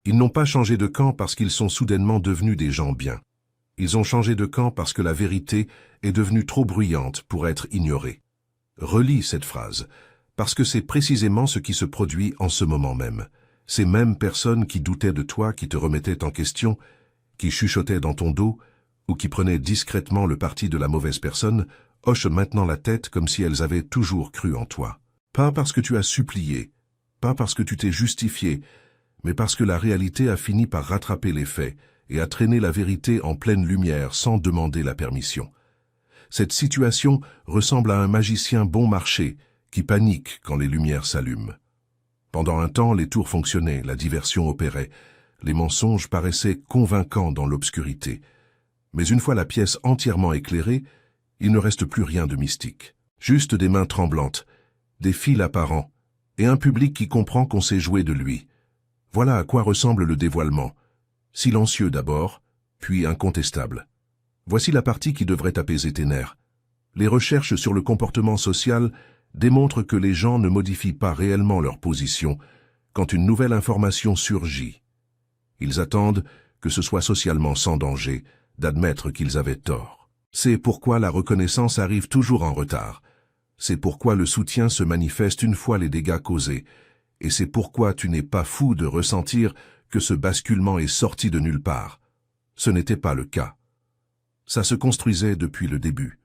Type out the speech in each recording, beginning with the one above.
Ils n'ont pas changé de camp parce qu'ils sont soudainement devenus des gens bien. Ils ont changé de camp parce que la vérité est devenue trop bruyante pour être ignorée. Relis cette phrase, parce que c'est précisément ce qui se produit en ce moment même. Ces mêmes personnes qui doutaient de toi, qui te remettaient en question, qui chuchotaient dans ton dos, ou qui prenaient discrètement le parti de la mauvaise personne, hochent maintenant la tête comme si elles avaient toujours cru en toi. Pas parce que tu as supplié, pas parce que tu t'es justifié, mais parce que la réalité a fini par rattraper les faits et a traîné la vérité en pleine lumière sans demander la permission. Cette situation ressemble à un magicien bon marché qui panique quand les lumières s'allument. Pendant un temps, les tours fonctionnaient, la diversion opérait, les mensonges paraissaient convaincants dans l'obscurité. Mais une fois la pièce entièrement éclairée, il ne reste plus rien de mystique. Juste des mains tremblantes, des fils apparents, et un public qui comprend qu'on s'est joué de lui. Voilà à quoi ressemble le dévoilement. Silencieux d'abord, puis incontestable. Voici la partie qui devrait apaiser tes nerfs. Les recherches sur le comportement social démontrent que les gens ne modifient pas réellement leur position quand une nouvelle information surgit. Ils attendent que ce soit socialement sans danger d'admettre qu'ils avaient tort. C'est pourquoi la reconnaissance arrive toujours en retard. C'est pourquoi le soutien se manifeste une fois les dégâts causés. Et c'est pourquoi tu n'es pas fou de ressentir que ce basculement est sorti de nulle part. Ce n'était pas le cas. Ça se construisait depuis le début.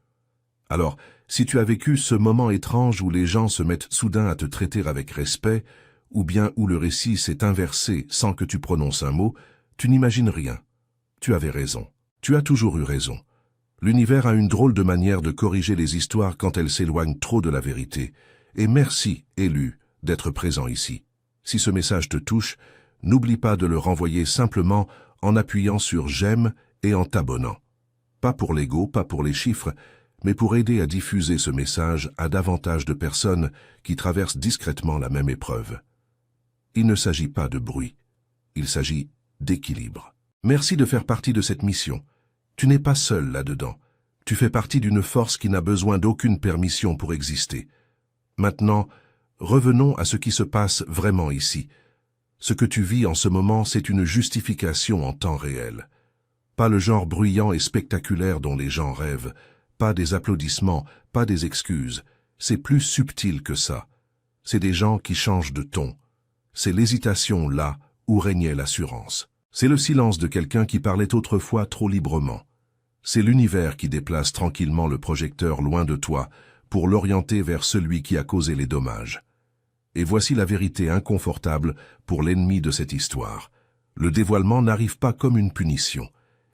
Alors, si tu as vécu ce moment étrange où les gens se mettent soudain à te traiter avec respect, ou bien où le récit s'est inversé sans que tu prononces un mot, tu n'imagines rien. Tu avais raison. Tu as toujours eu raison. L'univers a une drôle de manière de corriger les histoires quand elles s'éloignent trop de la vérité. Et merci, élu, d'être présent ici. Si ce message te touche, n'oublie pas de le renvoyer simplement en appuyant sur « j'aime » et en t'abonnant. Pas pour l'ego, pas pour les chiffres, mais pour aider à diffuser ce message à davantage de personnes qui traversent discrètement la même épreuve. Il ne s'agit pas de bruit, il s'agit d'équilibre. Merci de faire partie de cette mission. Tu n'es pas seul là-dedans. Tu fais partie d'une force qui n'a besoin d'aucune permission pour exister. Maintenant, revenons à ce qui se passe vraiment ici. Ce que tu vis en ce moment, c'est une justification en temps réel. Pas le genre bruyant et spectaculaire dont les gens rêvent, pas des applaudissements, pas des excuses. C'est plus subtil que ça. C'est des gens qui changent de ton. C'est l'hésitation là où régnait l'assurance. C'est le silence de quelqu'un qui parlait autrefois trop librement. C'est l'univers qui déplace tranquillement le projecteur loin de toi pour l'orienter vers celui qui a causé les dommages. Et voici la vérité inconfortable pour l'ennemi de cette histoire. Le dévoilement n'arrive pas comme une punition.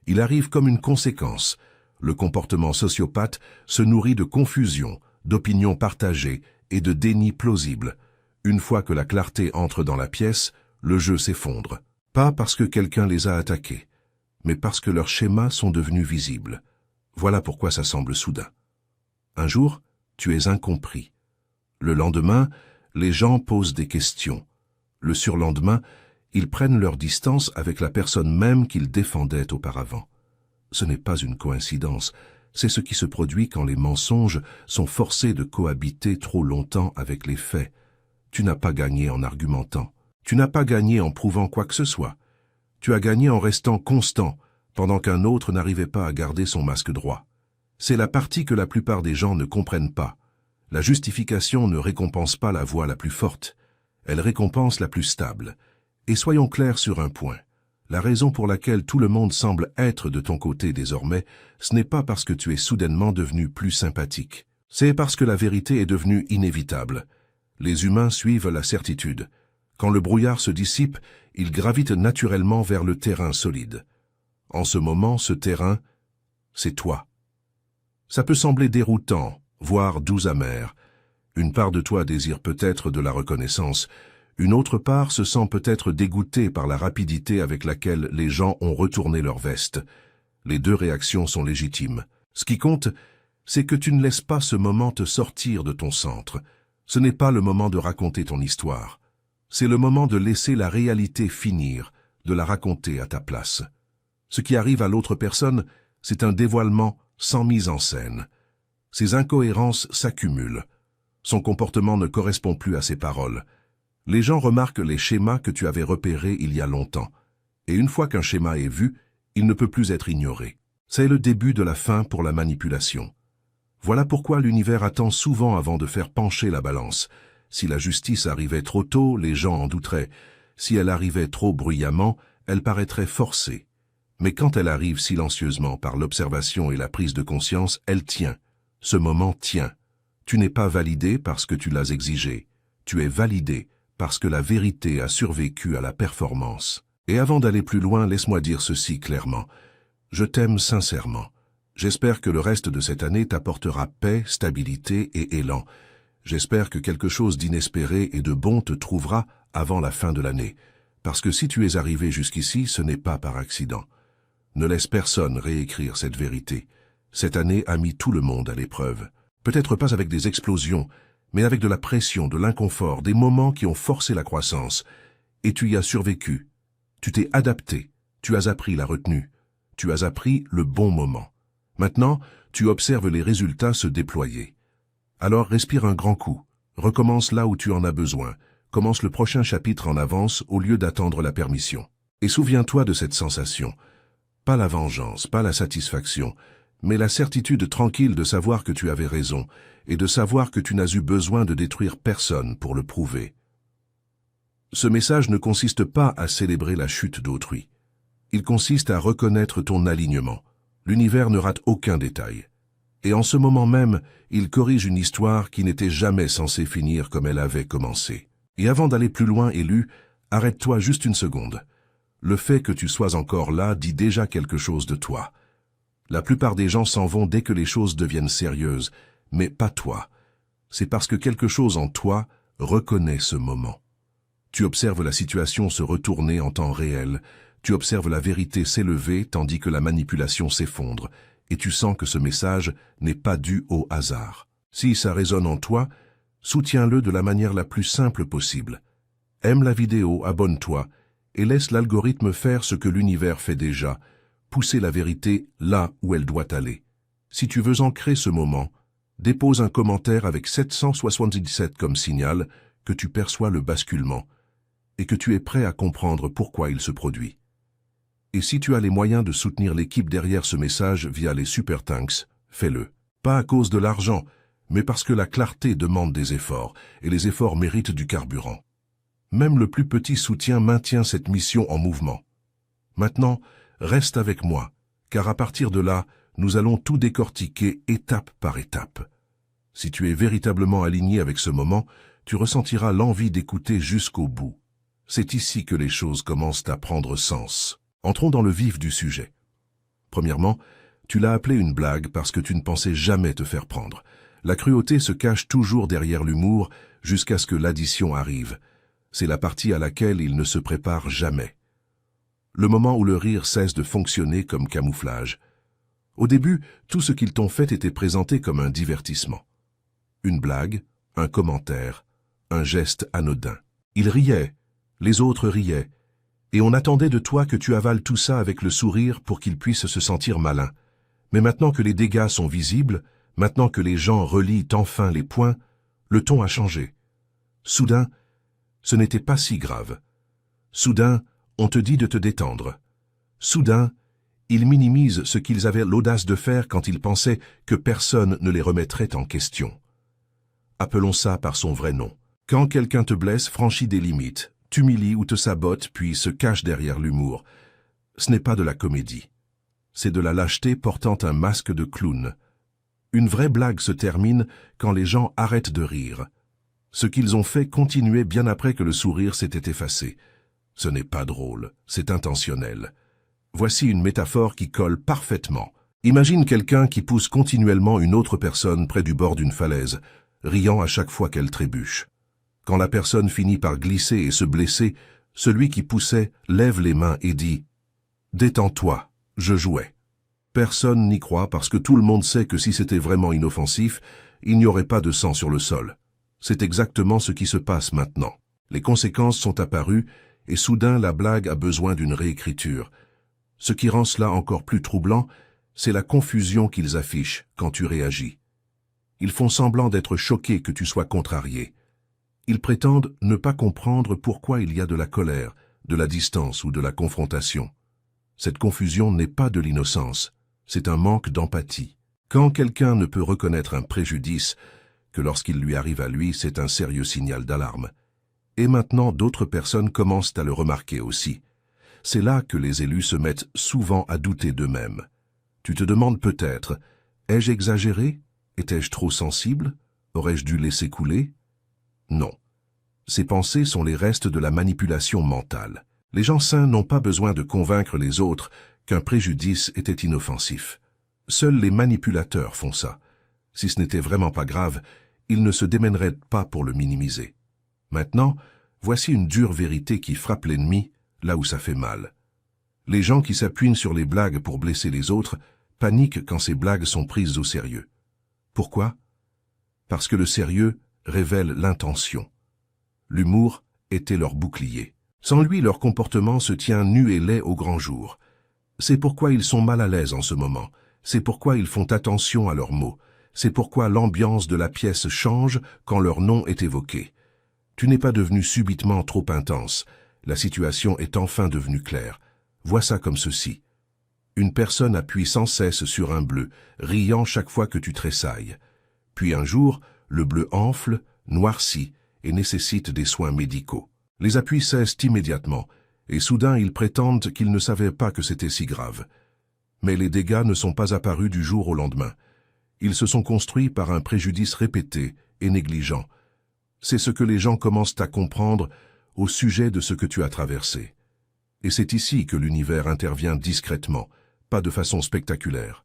Il arrive comme une conséquence. Le comportement sociopathe se nourrit de confusion, d'opinions partagées et de déni plausibles. Une fois que la clarté entre dans la pièce, le jeu s'effondre. Pas parce que quelqu'un les a attaqués, mais parce que leurs schémas sont devenus visibles. Voilà pourquoi ça semble soudain. Un jour, tu es incompris. Le lendemain, les gens posent des questions. Le surlendemain, ils prennent leur distance avec la personne même qu'ils défendaient auparavant. Ce n'est pas une coïncidence, c'est ce qui se produit quand les mensonges sont forcés de cohabiter trop longtemps avec les faits. Tu n'as pas gagné en argumentant. Tu n'as pas gagné en prouvant quoi que ce soit. Tu as gagné en restant constant, pendant qu'un autre n'arrivait pas à garder son masque droit. C'est la partie que la plupart des gens ne comprennent pas. La justification ne récompense pas la voix la plus forte, elle récompense la plus stable. Et soyons clairs sur un point. La raison pour laquelle tout le monde semble être de ton côté désormais, ce n'est pas parce que tu es soudainement devenu plus sympathique. C'est parce que la vérité est devenue inévitable. Les humains suivent la certitude. Quand le brouillard se dissipe, il gravite naturellement vers le terrain solide. En ce moment, ce terrain, c'est toi. Ça peut sembler déroutant, voire doux amer. Une part de toi désire peut-être de la reconnaissance. Une autre part se sent peut-être dégoûtée par la rapidité avec laquelle les gens ont retourné leur veste. Les deux réactions sont légitimes. Ce qui compte, c'est que tu ne laisses pas ce moment te sortir de ton centre. Ce n'est pas le moment de raconter ton histoire. C'est le moment de laisser la réalité finir, de la raconter à ta place. Ce qui arrive à l'autre personne, c'est un dévoilement sans mise en scène. Ses incohérences s'accumulent. Son comportement ne correspond plus à ses paroles. Les gens remarquent les schémas que tu avais repérés il y a longtemps. Et une fois qu'un schéma est vu, il ne peut plus être ignoré. C'est le début de la fin pour la manipulation. Voilà pourquoi l'univers attend souvent avant de faire pencher la balance. Si la justice arrivait trop tôt, les gens en douteraient. Si elle arrivait trop bruyamment, elle paraîtrait forcée. Mais quand elle arrive silencieusement par l'observation et la prise de conscience, elle tient. Ce moment tient. Tu n'es pas validé parce que tu l'as exigé. Tu es validé parce que la vérité a survécu à la performance. Et avant d'aller plus loin, laisse-moi dire ceci clairement. Je t'aime sincèrement. J'espère que le reste de cette année t'apportera paix, stabilité et élan. J'espère que quelque chose d'inespéré et de bon te trouvera avant la fin de l'année. Parce que si tu es arrivé jusqu'ici, ce n'est pas par accident. Ne laisse personne réécrire cette vérité. Cette année a mis tout le monde à l'épreuve. Peut-être pas avec des explosions, mais avec de la pression, de l'inconfort, des moments qui ont forcé la croissance. Et tu y as survécu. Tu t'es adapté. Tu as appris la retenue. Tu as appris le bon moment. Maintenant, tu observes les résultats se déployer. Alors respire un grand coup. Recommence là où tu en as besoin. Commence le prochain chapitre en avance au lieu d'attendre la permission. Et souviens-toi de cette sensation. Pas la vengeance, pas la satisfaction, mais la certitude tranquille de savoir que tu avais raison et de savoir que tu n'as eu besoin de détruire personne pour le prouver. Ce message ne consiste pas à célébrer la chute d'autrui. Il consiste à reconnaître ton alignement. L'univers ne rate aucun détail. Et en ce moment même, il corrige une histoire qui n'était jamais censée finir comme elle avait commencé. Et avant d'aller plus loin, élu, arrête-toi juste une seconde. Le fait que tu sois encore là dit déjà quelque chose de toi. La plupart des gens s'en vont dès que les choses deviennent sérieuses, mais pas toi. C'est parce que quelque chose en toi reconnaît ce moment. Tu observes la situation se retourner en temps réel, tu observes la vérité s'élever tandis que la manipulation s'effondre, et tu sens que ce message n'est pas dû au hasard. Si ça résonne en toi, soutiens-le de la manière la plus simple possible. Aime la vidéo, abonne-toi, et laisse l'algorithme faire ce que l'univers fait déjà, pousser la vérité là où elle doit aller. Si tu veux ancrer ce moment, dépose un commentaire avec 777 comme signal que tu perçois le basculement et que tu es prêt à comprendre pourquoi il se produit. Et si tu as les moyens de soutenir l'équipe derrière ce message via les Super Thanks, fais-le. Pas à cause de l'argent, mais parce que la clarté demande des efforts, et les efforts méritent du carburant. Même le plus petit soutien maintient cette mission en mouvement. Maintenant, reste avec moi, car à partir de là, nous allons tout décortiquer étape par étape. Si tu es véritablement aligné avec ce moment, tu ressentiras l'envie d'écouter jusqu'au bout. C'est ici que les choses commencent à prendre sens. Entrons dans le vif du sujet. Premièrement, tu l'as appelé une blague parce que tu ne pensais jamais te faire prendre. La cruauté se cache toujours derrière l'humour jusqu'à ce que l'addition arrive. C'est la partie à laquelle il ne se prépare jamais. Le moment où le rire cesse de fonctionner comme camouflage. Au début, tout ce qu'ils t'ont fait était présenté comme un divertissement. Une blague, un commentaire, un geste anodin. Ils riaient, les autres riaient, et on attendait de toi que tu avales tout ça avec le sourire pour qu'ils puissent se sentir malins. Mais maintenant que les dégâts sont visibles, maintenant que les gens relient enfin les points, le ton a changé. Soudain, ce n'était pas si grave. Soudain, on te dit de te détendre. Soudain, ils minimisent ce qu'ils avaient l'audace de faire quand ils pensaient que personne ne les remettrait en question. Appelons ça par son vrai nom. Quand quelqu'un te blesse, franchit des limites, t'humilie ou te sabote, puis se cache derrière l'humour. Ce n'est pas de la comédie. C'est de la lâcheté portant un masque de clown. Une vraie blague se termine quand les gens arrêtent de rire. Ce qu'ils ont fait continuait bien après que le sourire s'était effacé. Ce n'est pas drôle, c'est intentionnel. Voici une métaphore qui colle parfaitement. Imagine quelqu'un qui pousse continuellement une autre personne près du bord d'une falaise, riant à chaque fois qu'elle trébuche. Quand la personne finit par glisser et se blesser, celui qui poussait lève les mains et dit « Détends-toi, je jouais ». Personne n'y croit parce que tout le monde sait que si c'était vraiment inoffensif, il n'y aurait pas de sang sur le sol. C'est exactement ce qui se passe maintenant. Les conséquences sont apparues et soudain la blague a besoin d'une réécriture. Ce qui rend cela encore plus troublant, c'est la confusion qu'ils affichent quand tu réagis. Ils font semblant d'être choqués que tu sois contrarié. Ils prétendent ne pas comprendre pourquoi il y a de la colère, de la distance ou de la confrontation. Cette confusion n'est pas de l'innocence, c'est un manque d'empathie. Quand quelqu'un ne peut reconnaître un préjudice, que lorsqu'il lui arrive à lui, c'est un sérieux signal d'alarme. Et maintenant, d'autres personnes commencent à le remarquer aussi. C'est là que les élus se mettent souvent à douter d'eux-mêmes. Tu te demandes peut-être, ai-je exagéré? Étais-je trop sensible? Aurais-je dû laisser couler? Non. Ces pensées sont les restes de la manipulation mentale. Les gens sains n'ont pas besoin de convaincre les autres qu'un préjudice était inoffensif. Seuls les manipulateurs font ça. Si ce n'était vraiment pas grave, ils ne se démèneraient pas pour le minimiser. Maintenant, voici une dure vérité qui frappe l'ennemi là où ça fait mal. Les gens qui s'appuient sur les blagues pour blesser les autres paniquent quand ces blagues sont prises au sérieux. Pourquoi? Parce que le sérieux révèle l'intention. L'humour était leur bouclier. Sans lui, leur comportement se tient nu et laid au grand jour. C'est pourquoi ils sont mal à l'aise en ce moment. C'est pourquoi ils font attention à leurs mots. C'est pourquoi l'ambiance de la pièce change quand leur nom est évoqué. Tu n'es pas devenu subitement trop intense. La situation est enfin devenue claire. Vois ça comme ceci. Une personne appuie sans cesse sur un bleu, riant chaque fois que tu tressailles. Puis un jour, le bleu enfle, noircit et nécessite des soins médicaux. Les appuis cessent immédiatement, et soudain ils prétendent qu'ils ne savaient pas que c'était si grave. Mais les dégâts ne sont pas apparus du jour au lendemain. Ils se sont construits par un préjudice répété et négligent. C'est ce que les gens commencent à comprendre au sujet de ce que tu as traversé. Et c'est ici que l'univers intervient discrètement, pas de façon spectaculaire.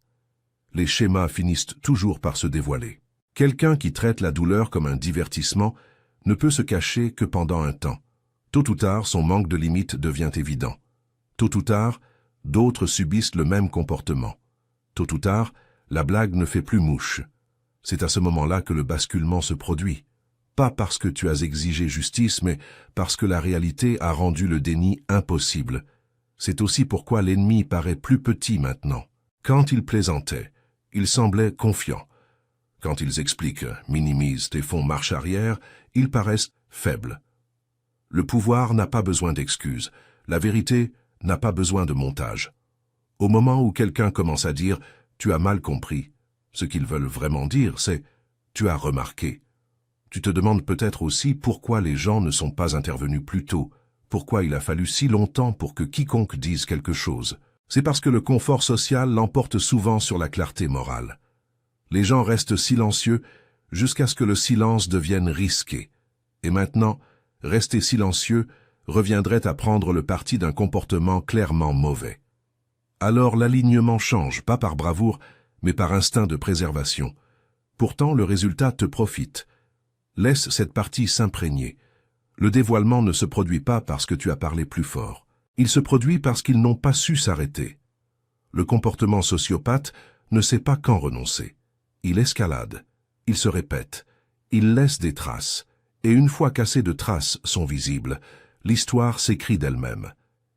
Les schémas finissent toujours par se dévoiler. Quelqu'un qui traite la douleur comme un divertissement ne peut se cacher que pendant un temps. Tôt ou tard, son manque de limite devient évident. Tôt ou tard, d'autres subissent le même comportement. Tôt ou tard, la blague ne fait plus mouche. C'est à ce moment-là que le basculement se produit. Pas parce que tu as exigé justice, mais parce que la réalité a rendu le déni impossible. C'est aussi pourquoi l'ennemi paraît plus petit maintenant. Quand il plaisantait, il semblait confiant. Quand ils expliquent, minimisent et font marche arrière, ils paraissent faibles. Le pouvoir n'a pas besoin d'excuses. La vérité n'a pas besoin de montage. Au moment où quelqu'un commence à dire « tu as mal compris », ce qu'ils veulent vraiment dire, c'est « tu as remarqué ». Tu te demandes peut-être aussi pourquoi les gens ne sont pas intervenus plus tôt, pourquoi il a fallu si longtemps pour que quiconque dise quelque chose. C'est parce que le confort social l'emporte souvent sur la clarté morale. Les gens restent silencieux jusqu'à ce que le silence devienne risqué. Et maintenant, rester silencieux reviendrait à prendre le parti d'un comportement clairement mauvais. Alors l'alignement change, pas par bravoure, mais par instinct de préservation. Pourtant, le résultat te profite. Laisse cette partie s'imprégner. Le dévoilement ne se produit pas parce que tu as parlé plus fort. Il se produit parce qu'ils n'ont pas su s'arrêter. Le comportement sociopathe ne sait pas quand renoncer. Il escalade, il se répète, il laisse des traces. Et une fois qu'assez de traces sont visibles, l'histoire s'écrit d'elle-même.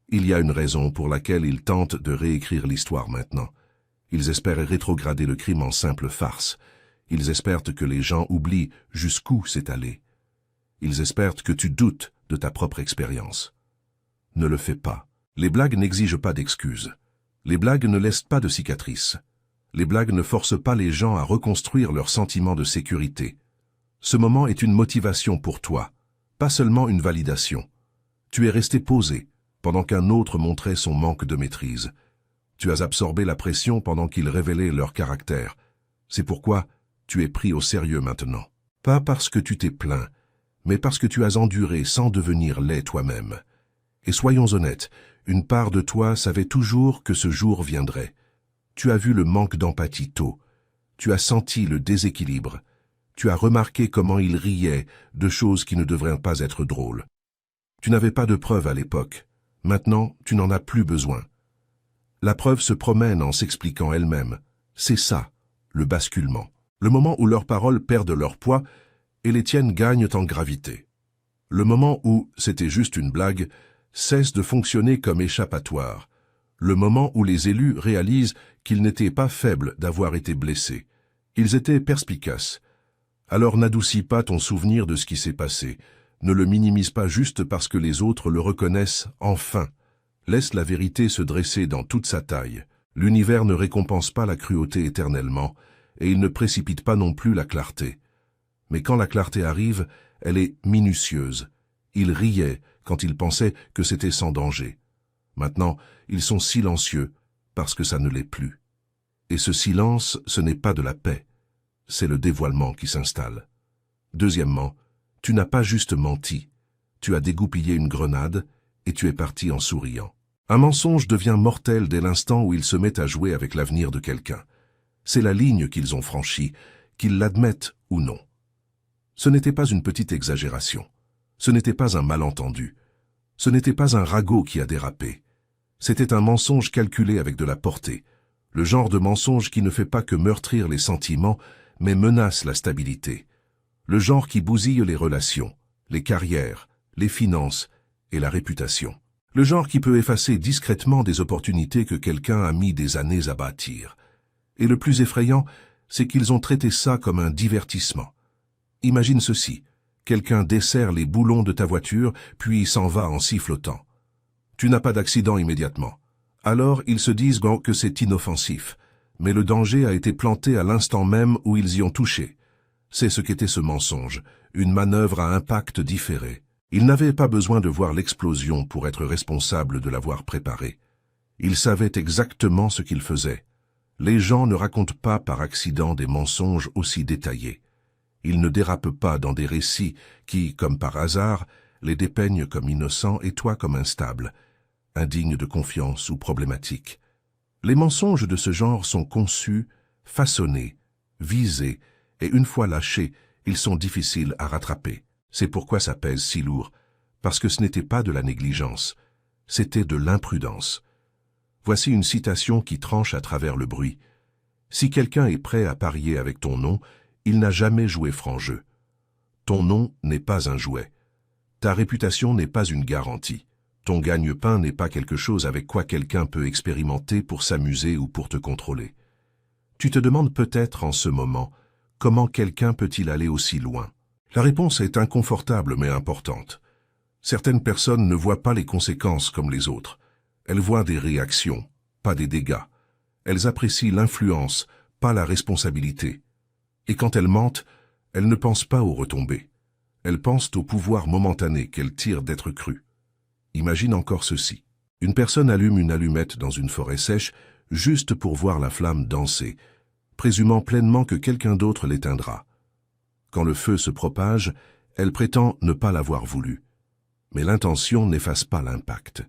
Il y a une raison pour laquelle ils tentent de réécrire l'histoire maintenant. Ils espèrent rétrograder le crime en simple farce. Ils espèrent que les gens oublient jusqu'où c'est allé. Ils espèrent que tu doutes de ta propre expérience. Ne le fais pas. Les blagues n'exigent pas d'excuses. Les blagues ne laissent pas de cicatrices. Les blagues ne forcent pas les gens à reconstruire leur sentiment de sécurité. Ce moment est une motivation pour toi, pas seulement une validation. Tu es resté posé pendant qu'un autre montrait son manque de maîtrise. Tu as absorbé la pression pendant qu'ils révélaient leur caractère. C'est pourquoi tu es pris au sérieux maintenant. Pas parce que tu t'es plaint, mais parce que tu as enduré sans devenir laid toi-même. Et soyons honnêtes, une part de toi savait toujours que ce jour viendrait. Tu as vu le manque d'empathie tôt. Tu as senti le déséquilibre. Tu as remarqué comment il riait de choses qui ne devraient pas être drôles. Tu n'avais pas de preuves à l'époque. Maintenant, tu n'en as plus besoin. La preuve se promène en s'expliquant elle-même. C'est ça, le basculement. Le moment où leurs paroles perdent leur poids et les tiennes gagnent en gravité. Le moment où, c'était juste une blague, cesse de fonctionner comme échappatoire. Le moment où les élus réalisent qu'ils n'étaient pas faibles d'avoir été blessés. Ils étaient perspicaces. Alors n'adoucis pas ton souvenir de ce qui s'est passé. Ne le minimise pas juste parce que les autres le reconnaissent enfin. Laisse la vérité se dresser dans toute sa taille. L'univers ne récompense pas la cruauté éternellement, et il ne précipite pas non plus la clarté. Mais quand la clarté arrive, elle est minutieuse. Ils riaient quand ils pensaient que c'était sans danger. Maintenant, ils sont silencieux parce que ça ne l'est plus. Et ce silence, ce n'est pas de la paix. C'est le dévoilement qui s'installe. Deuxièmement, tu n'as pas juste menti. Tu as dégoupillé une grenade et tu es parti en souriant. Un mensonge devient mortel dès l'instant où il se met à jouer avec l'avenir de quelqu'un. C'est la ligne qu'ils ont franchie, qu'ils l'admettent ou non. Ce n'était pas une petite exagération. Ce n'était pas un malentendu. Ce n'était pas un ragot qui a dérapé. C'était un mensonge calculé avec de la portée. Le genre de mensonge qui ne fait pas que meurtrir les sentiments, mais menace la stabilité. Le genre qui bousille les relations, les carrières, les finances et la réputation. Le genre qui peut effacer discrètement des opportunités que quelqu'un a mis des années à bâtir. Et le plus effrayant, c'est qu'ils ont traité ça comme un divertissement. Imagine ceci, quelqu'un desserre les boulons de ta voiture, puis s'en va en sifflotant. Tu n'as pas d'accident immédiatement. Alors ils se disent que c'est inoffensif, mais le danger a été planté à l'instant même où ils y ont touché. C'est ce qu'était ce mensonge, une manœuvre à impact différé. Ils n'avaient pas besoin de voir l'explosion pour être responsables de l'avoir préparée. Ils savaient exactement ce qu'ils faisaient. Les gens ne racontent pas par accident des mensonges aussi détaillés. Ils ne dérapent pas dans des récits qui, comme par hasard, les dépeignent comme innocents et toi comme instables, indignes de confiance ou problématiques. Les mensonges de ce genre sont conçus, façonnés, visés, et une fois lâchés, ils sont difficiles à rattraper. C'est pourquoi ça pèse si lourd, parce que ce n'était pas de la négligence, c'était de l'imprudence. Voici une citation qui tranche à travers le bruit. Si quelqu'un est prêt à parier avec ton nom, il n'a jamais joué franc jeu. Ton nom n'est pas un jouet. Ta réputation n'est pas une garantie. Ton gagne-pain n'est pas quelque chose avec quoi quelqu'un peut expérimenter pour s'amuser ou pour te contrôler. Tu te demandes peut-être en ce moment, comment quelqu'un peut-il aller aussi loin? La réponse est inconfortable mais importante. Certaines personnes ne voient pas les conséquences comme les autres. Elles voient des réactions, pas des dégâts. Elles apprécient l'influence, pas la responsabilité. Et quand elles mentent, elles ne pensent pas aux retombées. Elles pensent au pouvoir momentané qu'elles tirent d'être crues. Imagine encore ceci. Une personne allume une allumette dans une forêt sèche juste pour voir la flamme danser, présumant pleinement que quelqu'un d'autre l'éteindra. Quand le feu se propage, elle prétend ne pas l'avoir voulu. Mais l'intention n'efface pas l'impact.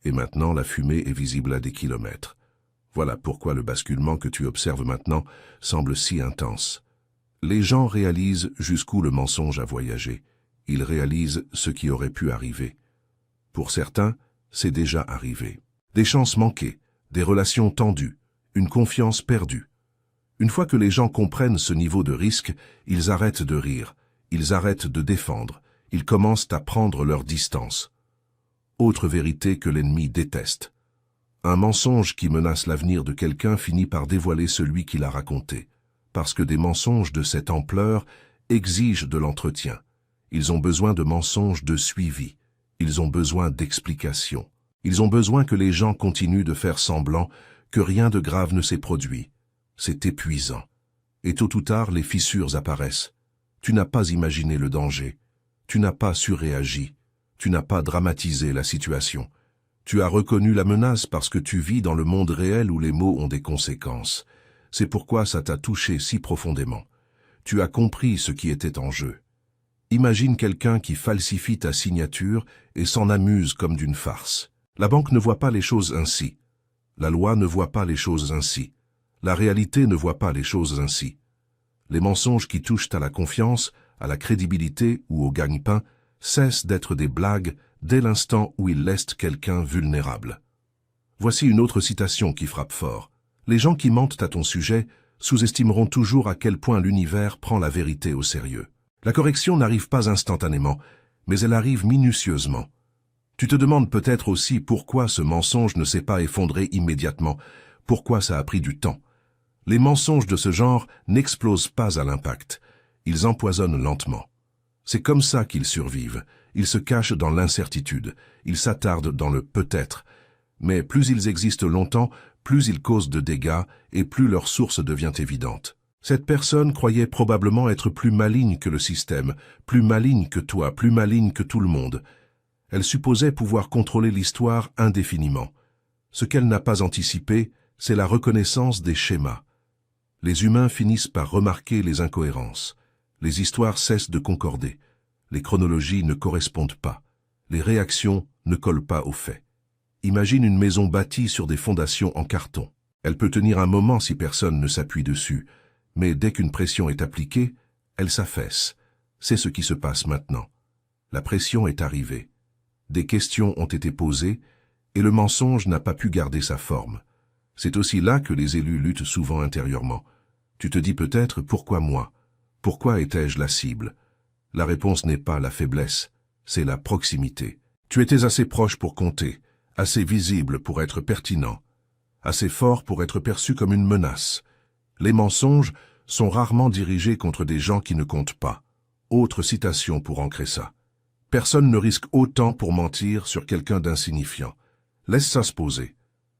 Et maintenant, la fumée est visible à des kilomètres. Voilà pourquoi le basculement que tu observes maintenant semble si intense. Les gens réalisent jusqu'où le mensonge a voyagé. Ils réalisent ce qui aurait pu arriver. Pour certains, c'est déjà arrivé. Des chances manquées, des relations tendues, une confiance perdue. Une fois que les gens comprennent ce niveau de risque, ils arrêtent de rire, ils arrêtent de défendre, ils commencent à prendre leur distance. Autre vérité que l'ennemi déteste. Un mensonge qui menace l'avenir de quelqu'un finit par dévoiler celui qui l'a raconté, parce que des mensonges de cette ampleur exigent de l'entretien. Ils ont besoin de mensonges de suivi, ils ont besoin d'explications. Ils ont besoin que les gens continuent de faire semblant que rien de grave ne s'est produit. C'est épuisant. Et tôt ou tard, les fissures apparaissent. Tu n'as pas imaginé le danger. Tu n'as pas surréagi. Tu n'as pas dramatisé la situation. Tu as reconnu la menace parce que tu vis dans le monde réel où les mots ont des conséquences. C'est pourquoi ça t'a touché si profondément. Tu as compris ce qui était en jeu. Imagine quelqu'un qui falsifie ta signature et s'en amuse comme d'une farce. La banque ne voit pas les choses ainsi. La loi ne voit pas les choses ainsi. La réalité ne voit pas les choses ainsi. Les mensonges qui touchent à la confiance, à la crédibilité ou au gagne-pain cessent d'être des blagues dès l'instant où ils laissent quelqu'un vulnérable. Voici une autre citation qui frappe fort. Les gens qui mentent à ton sujet sous-estimeront toujours à quel point l'univers prend la vérité au sérieux. La correction n'arrive pas instantanément, mais elle arrive minutieusement. Tu te demandes peut-être aussi pourquoi ce mensonge ne s'est pas effondré immédiatement, pourquoi ça a pris du temps. Les mensonges de ce genre n'explosent pas à l'impact, ils empoisonnent lentement. C'est comme ça qu'ils survivent. Ils se cachent dans l'incertitude. Ils s'attardent dans le peut-être. Mais plus ils existent longtemps, plus ils causent de dégâts et plus leur source devient évidente. Cette personne croyait probablement être plus maligne que le système, plus maligne que toi, plus maligne que tout le monde. Elle supposait pouvoir contrôler l'histoire indéfiniment. Ce qu'elle n'a pas anticipé, c'est la reconnaissance des schémas. Les humains finissent par remarquer les incohérences. Les histoires cessent de concorder. Les chronologies ne correspondent pas. Les réactions ne collent pas aux faits. Imagine une maison bâtie sur des fondations en carton. Elle peut tenir un moment si personne ne s'appuie dessus, mais dès qu'une pression est appliquée, elle s'affaisse. C'est ce qui se passe maintenant. La pression est arrivée. Des questions ont été posées, et le mensonge n'a pas pu garder sa forme. C'est aussi là que les élus luttent souvent intérieurement. Tu te dis peut-être, pourquoi moi? Pourquoi étais-je la cible? La réponse n'est pas la faiblesse, c'est la proximité. Tu étais assez proche pour compter, assez visible pour être pertinent, assez fort pour être perçu comme une menace. Les mensonges sont rarement dirigés contre des gens qui ne comptent pas. Autre citation pour ancrer ça. Personne ne risque autant pour mentir sur quelqu'un d'insignifiant. Laisse ça se poser.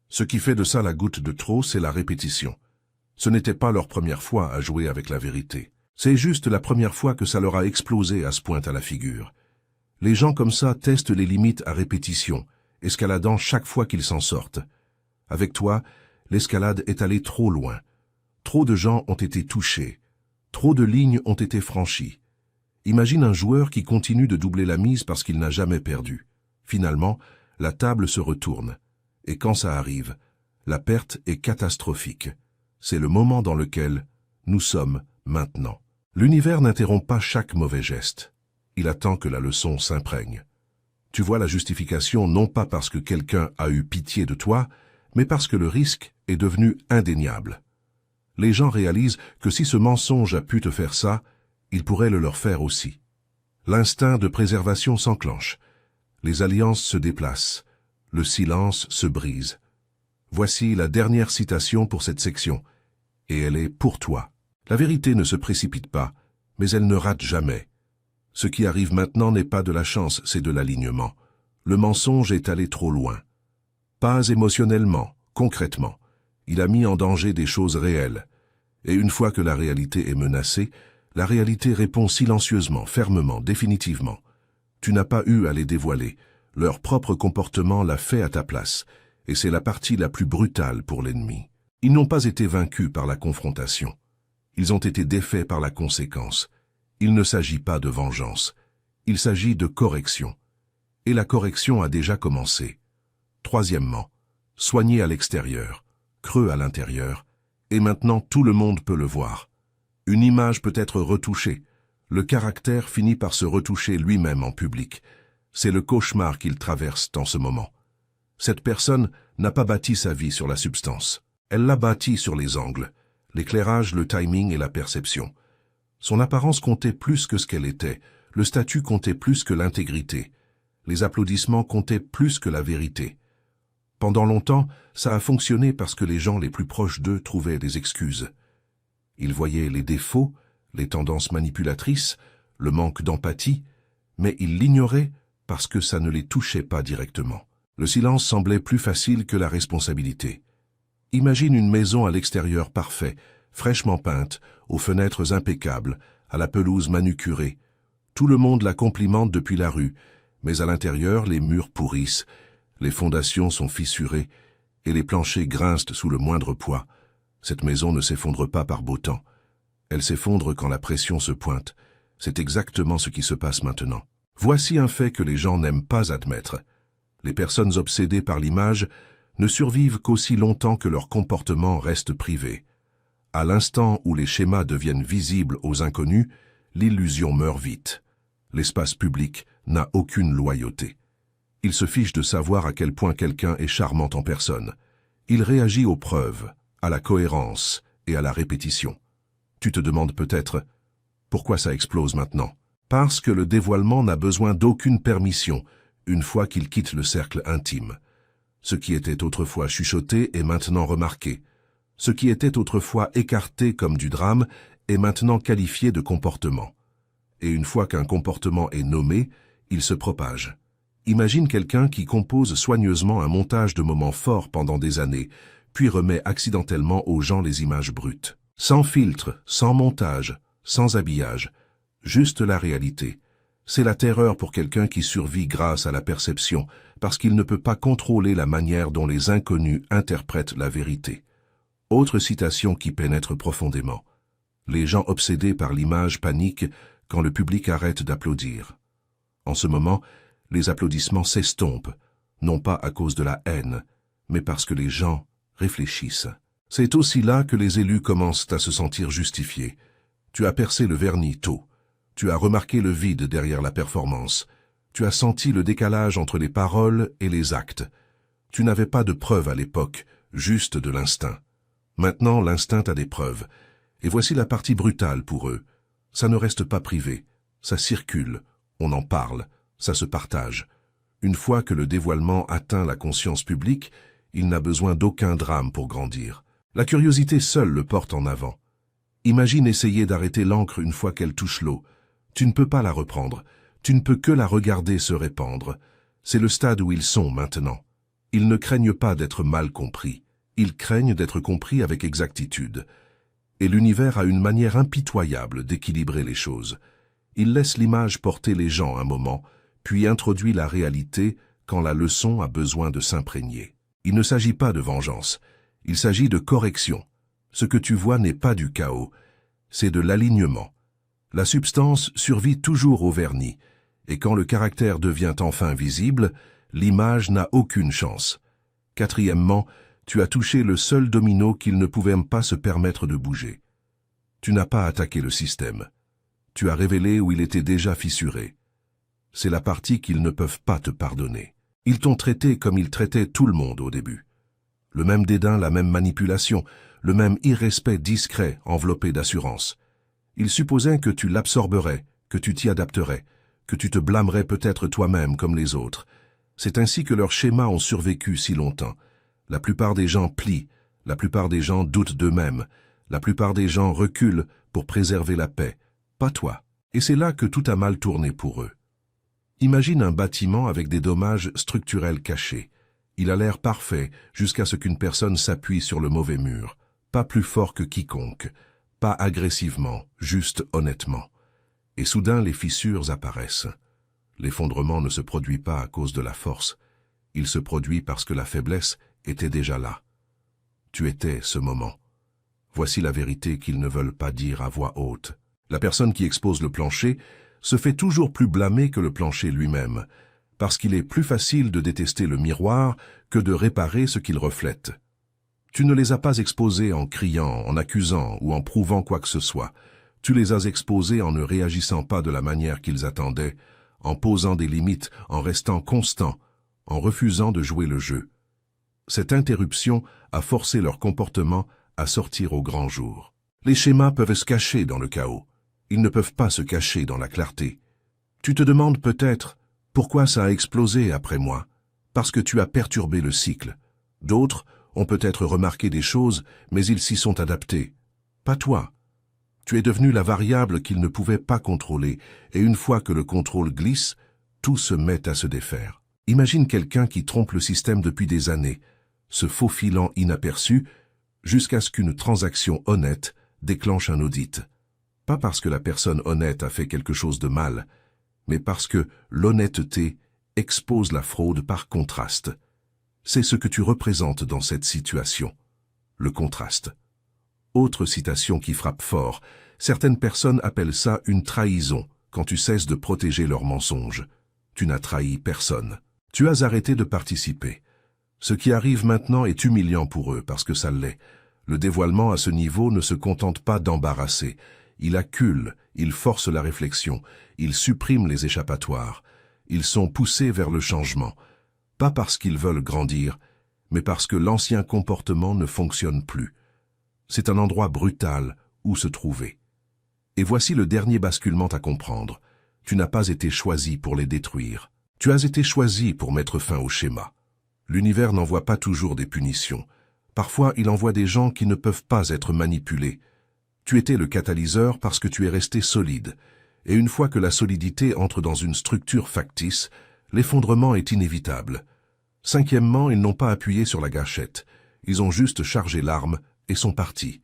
Ce qui fait de ça la goutte de trop, c'est la répétition. Ce n'était pas leur première fois à jouer avec la vérité. C'est juste la première fois que ça leur a explosé à ce point à la figure. Les gens comme ça testent les limites à répétition, escaladant chaque fois qu'ils s'en sortent. Avec toi, l'escalade est allée trop loin. Trop de gens ont été touchés. Trop de lignes ont été franchies. Imagine un joueur qui continue de doubler la mise parce qu'il n'a jamais perdu. Finalement, la table se retourne. Et quand ça arrive, la perte est catastrophique. C'est le moment dans lequel nous sommes maintenant. L'univers n'interrompt pas chaque mauvais geste. Il attend que la leçon s'imprègne. Tu vois la justification non pas parce que quelqu'un a eu pitié de toi, mais parce que le risque est devenu indéniable. Les gens réalisent que si ce mensonge a pu te faire ça, il pourrait le leur faire aussi. L'instinct de préservation s'enclenche. Les alliances se déplacent. Le silence se brise. Voici la dernière citation pour cette section, et elle est pour toi. La vérité ne se précipite pas, mais elle ne rate jamais. Ce qui arrive maintenant n'est pas de la chance, c'est de l'alignement. Le mensonge est allé trop loin. Pas émotionnellement, concrètement. Il a mis en danger des choses réelles. Et une fois que la réalité est menacée, la réalité répond silencieusement, fermement, définitivement. Tu n'as pas eu à les dévoiler. Leur propre comportement l'a fait à ta place, et c'est la partie la plus brutale pour l'ennemi. Ils n'ont pas été vaincus par la confrontation. Ils ont été défaits par la conséquence. Il ne s'agit pas de vengeance. Il s'agit de correction. Et la correction a déjà commencé. Troisièmement, soigner à l'extérieur, creux à l'intérieur, et maintenant tout le monde peut le voir. Une image peut être retouchée. Le caractère finit par se retoucher lui-même en public. C'est le cauchemar qu'il traverse en ce moment. Cette personne n'a pas bâti sa vie sur la substance. Elle l'a bâtie sur les angles, l'éclairage, le timing et la perception. Son apparence comptait plus que ce qu'elle était, le statut comptait plus que l'intégrité, les applaudissements comptaient plus que la vérité. Pendant longtemps, ça a fonctionné parce que les gens les plus proches d'eux trouvaient des excuses. Ils voyaient les défauts, les tendances manipulatrices, le manque d'empathie, mais ils l'ignoraient parce que ça ne les touchait pas directement. Le silence semblait plus facile que la responsabilité. Imagine une maison à l'extérieur parfait, fraîchement peinte, aux fenêtres impeccables, à la pelouse manucurée. Tout le monde la complimente depuis la rue, mais à l'intérieur, les murs pourrissent, les fondations sont fissurées et les planchers grincent sous le moindre poids. Cette maison ne s'effondre pas par beau temps. Elle s'effondre quand la pression se pointe. C'est exactement ce qui se passe maintenant. Voici un fait que les gens n'aiment pas admettre. Les personnes obsédées par l'image ne survivent qu'aussi longtemps que leur comportement reste privé. À l'instant où les schémas deviennent visibles aux inconnus, l'illusion meurt vite. L'espace public n'a aucune loyauté. Il se fiche de savoir à quel point quelqu'un est charmant en personne. Il réagit aux preuves, à la cohérence et à la répétition. Tu te demandes peut-être, pourquoi ça explose maintenant? Parce que le dévoilement n'a besoin d'aucune permission une fois qu'il quitte le cercle intime. Ce qui était autrefois chuchoté est maintenant remarqué. Ce qui était autrefois écarté comme du drame est maintenant qualifié de comportement. Et une fois qu'un comportement est nommé, il se propage. Imagine quelqu'un qui compose soigneusement un montage de moments forts pendant des années, puis remet accidentellement aux gens les images brutes. Sans filtre, sans montage, sans habillage, juste la réalité. C'est la terreur pour quelqu'un qui survit grâce à la perception, parce qu'il ne peut pas contrôler la manière dont les inconnus interprètent la vérité. Autre citation qui pénètre profondément. Les gens obsédés par l'image paniquent quand le public arrête d'applaudir. En ce moment, les applaudissements s'estompent, non pas à cause de la haine, mais parce que les gens réfléchissent. C'est aussi là que les élus commencent à se sentir justifiés. Tu as percé le vernis tôt. Tu as remarqué le vide derrière la performance. Tu as senti le décalage entre les paroles et les actes. Tu n'avais pas de preuves à l'époque, juste de l'instinct. Maintenant, l'instinct a des preuves. Et voici la partie brutale pour eux. Ça ne reste pas privé. Ça circule. On en parle. Ça se partage. Une fois que le dévoilement atteint la conscience publique, il n'a besoin d'aucun drame pour grandir. La curiosité seule le porte en avant. Imagine essayer d'arrêter l'encre une fois qu'elle touche l'eau. Tu ne peux pas la reprendre. Tu ne peux que la regarder se répandre. C'est le stade où ils sont maintenant. Ils ne craignent pas d'être mal compris. Ils craignent d'être compris avec exactitude. Et l'univers a une manière impitoyable d'équilibrer les choses. Il laisse l'image porter les gens un moment, puis introduit la réalité quand la leçon a besoin de s'imprégner. Il ne s'agit pas de vengeance. Il s'agit de correction. Ce que tu vois n'est pas du chaos, c'est de l'alignement. La substance survit toujours au vernis, et quand le caractère devient enfin visible, l'image n'a aucune chance. Quatrièmement, tu as touché le seul domino qu'il ne pouvait pas se permettre de bouger. Tu n'as pas attaqué le système. Tu as révélé où il était déjà fissuré. C'est la partie qu'ils ne peuvent pas te pardonner. Ils t'ont traité comme ils traitaient tout le monde au début. Le même dédain, la même manipulation, le même irrespect discret enveloppé d'assurance. Ils supposaient que tu l'absorberais, que tu t'y adapterais, que tu te blâmerais peut-être toi-même comme les autres. C'est ainsi que leurs schémas ont survécu si longtemps. La plupart des gens plient, la plupart des gens doutent d'eux-mêmes, la plupart des gens reculent pour préserver la paix. Pas toi. Et c'est là que tout a mal tourné pour eux. Imagine un bâtiment avec des dommages structurels cachés. Il a l'air parfait jusqu'à ce qu'une personne s'appuie sur le mauvais mur. Pas plus fort que quiconque, pas agressivement, juste honnêtement. Et soudain les fissures apparaissent. L'effondrement ne se produit pas à cause de la force. Il se produit parce que la faiblesse était déjà là. Tu étais ce moment. Voici la vérité qu'ils ne veulent pas dire à voix haute. La personne qui expose le plancher se fait toujours plus blâmer que le plancher lui-même, parce qu'il est plus facile de détester le miroir que de réparer ce qu'il reflète. Tu ne les as pas exposés en criant, en accusant ou en prouvant quoi que ce soit. Tu les as exposés en ne réagissant pas de la manière qu'ils attendaient, en posant des limites, en restant constant, en refusant de jouer le jeu. Cette interruption a forcé leur comportement à sortir au grand jour. Les schémas peuvent se cacher dans le chaos. Ils ne peuvent pas se cacher dans la clarté. Tu te demandes peut-être pourquoi ça a explosé après moi, parce que tu as perturbé le cycle. D'autres ont peut-être remarqué des choses, mais ils s'y sont adaptés. Pas toi. Tu es devenu la variable qu'ils ne pouvaient pas contrôler, et une fois que le contrôle glisse, tout se met à se défaire. Imagine quelqu'un qui trompe le système depuis des années, se faufilant inaperçu, jusqu'à ce qu'une transaction honnête déclenche un audit. Pas parce que la personne honnête a fait quelque chose de mal, mais parce que l'honnêteté expose la fraude par contraste. C'est ce que tu représentes dans cette situation, le contraste. Autre citation qui frappe fort, certaines personnes appellent ça une trahison, quand tu cesses de protéger leurs mensonges. Tu n'as trahi personne. Tu as arrêté de participer. Ce qui arrive maintenant est humiliant pour eux, parce que ça l'est. Le dévoilement à ce niveau ne se contente pas d'embarrasser. Il accule, il force la réflexion, il supprime les échappatoires. Ils sont poussés vers le changement, pas parce qu'ils veulent grandir, mais parce que l'ancien comportement ne fonctionne plus. C'est un endroit brutal où se trouver. Et voici le dernier basculement à comprendre. Tu n'as pas été choisi pour les détruire. Tu as été choisi pour mettre fin au schéma. L'univers n'envoie pas toujours des punitions. Parfois, il envoie des gens qui ne peuvent pas être manipulés. Tu étais le catalyseur parce que tu es resté solide. Et une fois que la solidité entre dans une structure factice, l'effondrement est inévitable. Cinquièmement, ils n'ont pas appuyé sur la gâchette. Ils ont juste chargé l'arme et sont partis.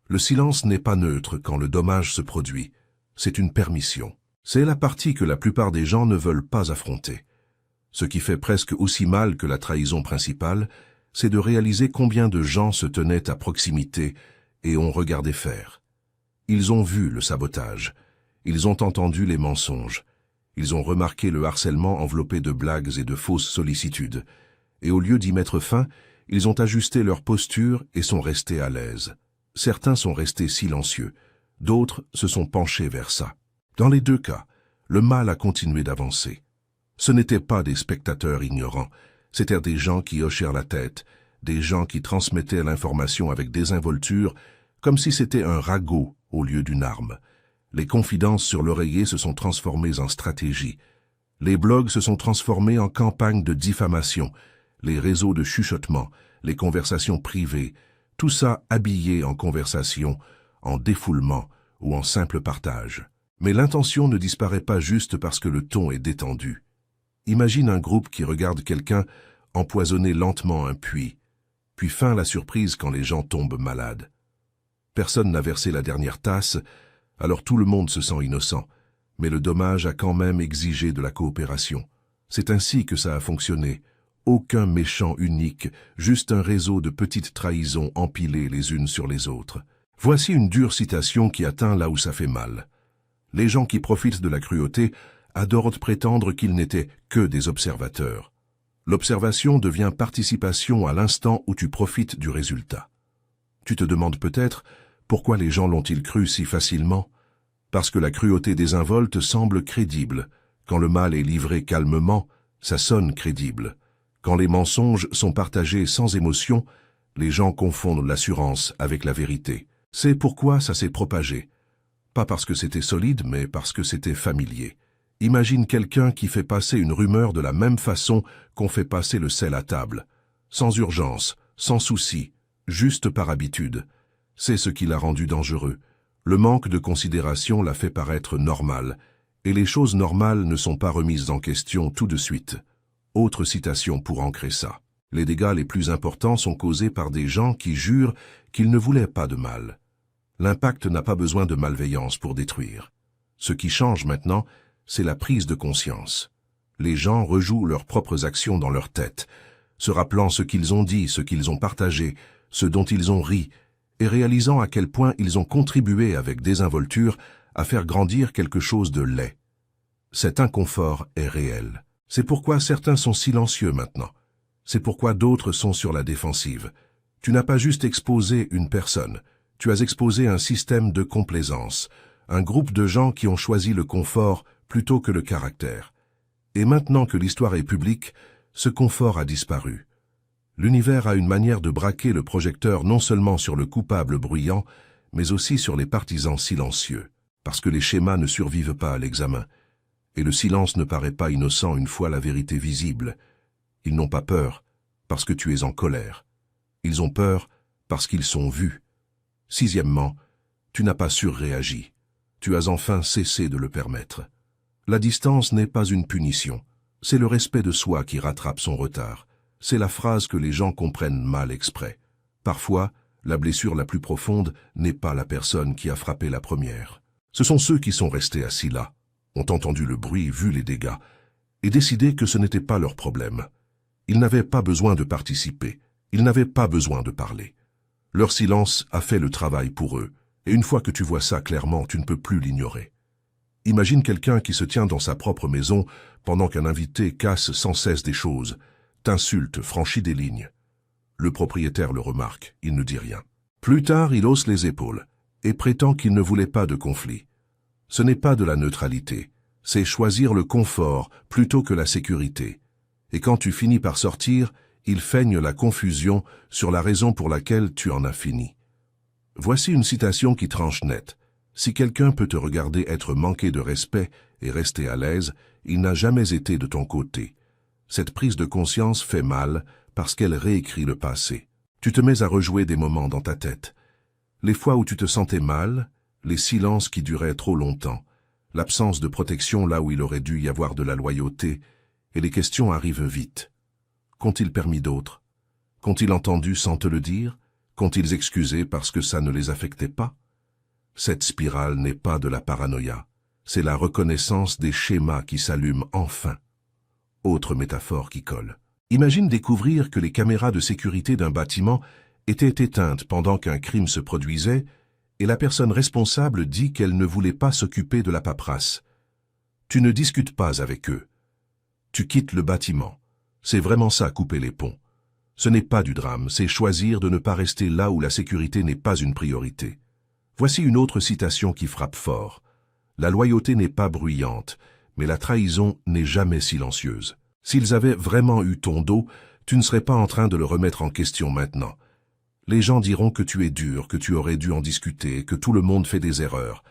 Le silence n'est pas neutre quand le dommage se produit. C'est une permission. C'est la partie que la plupart des gens ne veulent pas affronter. Ce qui fait presque aussi mal que la trahison principale, c'est de réaliser combien de gens se tenaient à proximité et ont regardé faire. Ils ont vu le sabotage. Ils ont entendu les mensonges. Ils ont remarqué le harcèlement enveloppé de blagues et de fausses sollicitudes. Et au lieu d'y mettre fin, ils ont ajusté leur posture et sont restés à l'aise. Certains sont restés silencieux. D'autres se sont penchés vers ça. Dans les deux cas, le mal a continué d'avancer. Ce n'étaient pas des spectateurs ignorants, c'étaient des gens qui hochèrent la tête, des gens qui transmettaient l'information avec désinvolture, comme si c'était un ragot au lieu d'une arme. Les confidences sur l'oreiller se sont transformées en stratégie. Les blogs se sont transformés en campagnes de diffamation, les réseaux de chuchotement, les conversations privées, tout ça habillé en conversation, en défoulement ou en simple partage. Mais l'intention ne disparaît pas juste parce que le ton est détendu. Imagine un groupe qui regarde quelqu'un empoisonner lentement un puits, puis feint la surprise quand les gens tombent malades. Personne n'a versé la dernière tasse, alors tout le monde se sent innocent, mais le dommage a quand même exigé de la coopération. C'est ainsi que ça a fonctionné. Aucun méchant unique, juste un réseau de petites trahisons empilées les unes sur les autres. Voici une dure citation qui atteint là où ça fait mal. Les gens qui profitent de la cruauté adorent prétendre qu'ils n'étaient que des observateurs. L'observation devient participation à l'instant où tu profites du résultat. Tu te demandes peut-être pourquoi les gens l'ont-ils cru si facilement? Parce que la cruauté désinvolte semble crédible. Quand le mal est livré calmement, ça sonne crédible. Quand les mensonges sont partagés sans émotion, les gens confondent l'assurance avec la vérité. C'est pourquoi ça s'est propagé. Pas parce que c'était solide, mais parce que c'était familier. Imagine quelqu'un qui fait passer une rumeur de la même façon qu'on fait passer le sel à table. Sans urgence, sans souci, juste par habitude. C'est ce qui l'a rendu dangereux. Le manque de considération l'a fait paraître normal, et les choses normales ne sont pas remises en question tout de suite. Autre citation pour ancrer ça. Les dégâts les plus importants sont causés par des gens qui jurent qu'ils ne voulaient pas de mal. L'impact n'a pas besoin de malveillance pour détruire. Ce qui change maintenant, c'est la prise de conscience. Les gens rejouent leurs propres actions dans leur tête, se rappelant ce qu'ils ont dit, ce qu'ils ont partagé, ce dont ils ont ri, et réalisant à quel point ils ont contribué avec désinvolture à faire grandir quelque chose de laid. Cet inconfort est réel. C'est pourquoi certains sont silencieux maintenant. C'est pourquoi d'autres sont sur la défensive. Tu n'as pas juste exposé une personne, tu as exposé un système de complaisance, un groupe de gens qui ont choisi le confort plutôt que le caractère. Et maintenant que l'histoire est publique, ce confort a disparu. L'univers a une manière de braquer le projecteur non seulement sur le coupable bruyant, mais aussi sur les partisans silencieux, parce que les schémas ne survivent pas à l'examen. Et le silence ne paraît pas innocent une fois la vérité visible. Ils n'ont pas peur, parce que tu es en colère. Ils ont peur, parce qu'ils sont vus. Sixièmement, tu n'as pas surréagi. Tu as enfin cessé de le permettre. La distance n'est pas une punition. C'est le respect de soi qui rattrape son retard. C'est la phrase que les gens comprennent mal exprès. Parfois, la blessure la plus profonde n'est pas la personne qui a frappé la première. Ce sont ceux qui sont restés assis là, ont entendu le bruit, vu les dégâts, et décidé que ce n'était pas leur problème. Ils n'avaient pas besoin de participer. Ils n'avaient pas besoin de parler. Leur silence a fait le travail pour eux, et une fois que tu vois ça clairement, tu ne peux plus l'ignorer. Imagine quelqu'un qui se tient dans sa propre maison pendant qu'un invité casse sans cesse des choses, t'insulte, franchit des lignes. Le propriétaire le remarque, il ne dit rien. Plus tard, il hausse les épaules et prétend qu'il ne voulait pas de conflit. Ce n'est pas de la neutralité, c'est choisir le confort plutôt que la sécurité. Et quand tu finis par sortir, il feigne la confusion sur la raison pour laquelle tu en as fini. Voici une citation qui tranche net. Si quelqu'un peut te regarder être manqué de respect et rester à l'aise, il n'a jamais été de ton côté. Cette prise de conscience fait mal parce qu'elle réécrit le passé. Tu te mets à rejouer des moments dans ta tête. Les fois où tu te sentais mal, les silences qui duraient trop longtemps, l'absence de protection là où il aurait dû y avoir de la loyauté, et les questions arrivent vite. Qu'ont-ils permis d'autres? Qu'ont-ils entendu sans te le dire? Qu'ont-ils excusé parce que ça ne les affectait pas? Cette spirale n'est pas de la paranoïa, c'est la reconnaissance des schémas qui s'allument enfin. Autre métaphore qui colle. Imagine découvrir que les caméras de sécurité d'un bâtiment étaient éteintes pendant qu'un crime se produisait et la personne responsable dit qu'elle ne voulait pas s'occuper de la paperasse. Tu ne discutes pas avec eux. Tu quittes le bâtiment. C'est vraiment ça, couper les ponts. Ce n'est pas du drame, c'est choisir de ne pas rester là où la sécurité n'est pas une priorité. Voici une autre citation qui frappe fort. La loyauté n'est pas bruyante, mais la trahison n'est jamais silencieuse. S'ils avaient vraiment eu ton dos, tu ne serais pas en train de le remettre en question maintenant. Les gens diront que tu es dur, que tu aurais dû en discuter, que tout le monde fait des erreurs.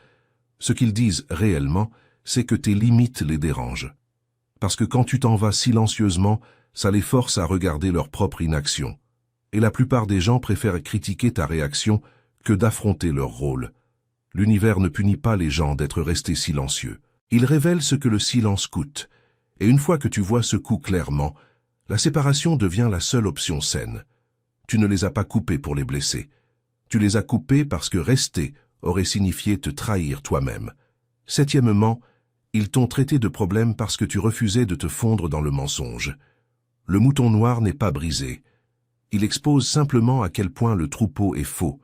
Ce qu'ils disent réellement, c'est que tes limites les dérangent. Parce que quand tu t'en vas silencieusement, ça les force à regarder leur propre inaction. Et la plupart des gens préfèrent critiquer ta réaction que d'affronter leur rôle. L'univers ne punit pas les gens d'être restés silencieux. Il révèle ce que le silence coûte. Et une fois que tu vois ce coût clairement, la séparation devient la seule option saine. Tu ne les as pas coupés pour les blesser. Tu les as coupés parce que rester aurait signifié te trahir toi-même. Septièmement, ils t'ont traité de problème parce que tu refusais de te fondre dans le mensonge. Le mouton noir n'est pas brisé. Il expose simplement à quel point le troupeau est faux.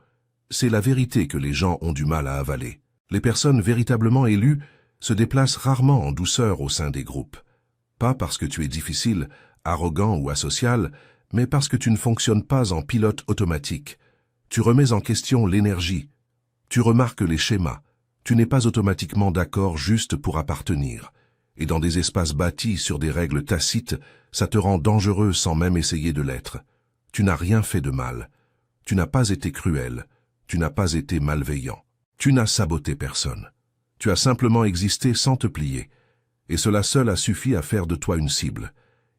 C'est la vérité que les gens ont du mal à avaler. Les personnes véritablement élues se déplacent rarement en douceur au sein des groupes. Pas parce que tu es difficile, arrogant ou asocial, mais parce que tu ne fonctionnes pas en pilote automatique. Tu remets en question l'énergie. Tu remarques les schémas. Tu n'es pas automatiquement d'accord juste pour appartenir. Et dans des espaces bâtis sur des règles tacites, ça te rend dangereux sans même essayer de l'être. Tu n'as rien fait de mal. Tu n'as pas été cruel. Tu n'as pas été malveillant. Tu n'as saboté personne. Tu as simplement existé sans te plier. Et cela seul a suffi à faire de toi une cible.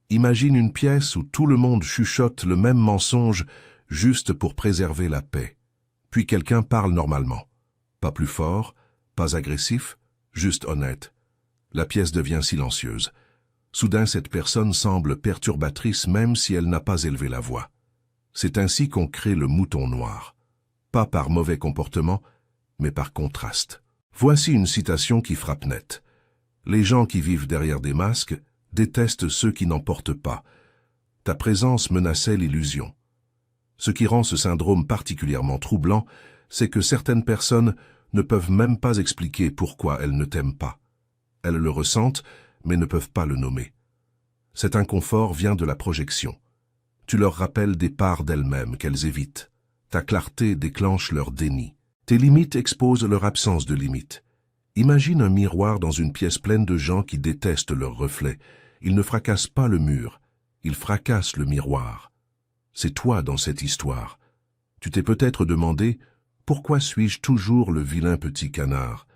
Imagine une pièce où tout le monde chuchote le même mensonge juste pour préserver la paix. Puis quelqu'un parle normalement. Pas plus fort, pas agressif, juste honnête. La pièce devient silencieuse. Soudain, cette personne semble perturbatrice même si elle n'a pas élevé la voix. C'est ainsi qu'on crée le mouton noir. Pas par mauvais comportement, mais par contraste. Voici une citation qui frappe net. Les gens qui vivent derrière des masques détestent ceux qui n'en portent pas. Ta présence menaçait l'illusion. Ce qui rend ce syndrome particulièrement troublant, c'est que certaines personnes ne peuvent même pas expliquer pourquoi elles ne t'aiment pas. Elles le ressentent, mais ne peuvent pas le nommer. Cet inconfort vient de la projection. Tu leur rappelles des parts d'elles-mêmes qu'elles évitent. Ta clarté déclenche leur déni. Tes limites exposent leur absence de limites. Imagine un miroir dans une pièce pleine de gens qui détestent leurs reflets. Ils ne fracassent pas le mur, ils fracassent le miroir. C'est toi dans cette histoire. Tu t'es peut-être demandé « Pourquoi suis-je toujours le vilain petit canard ?»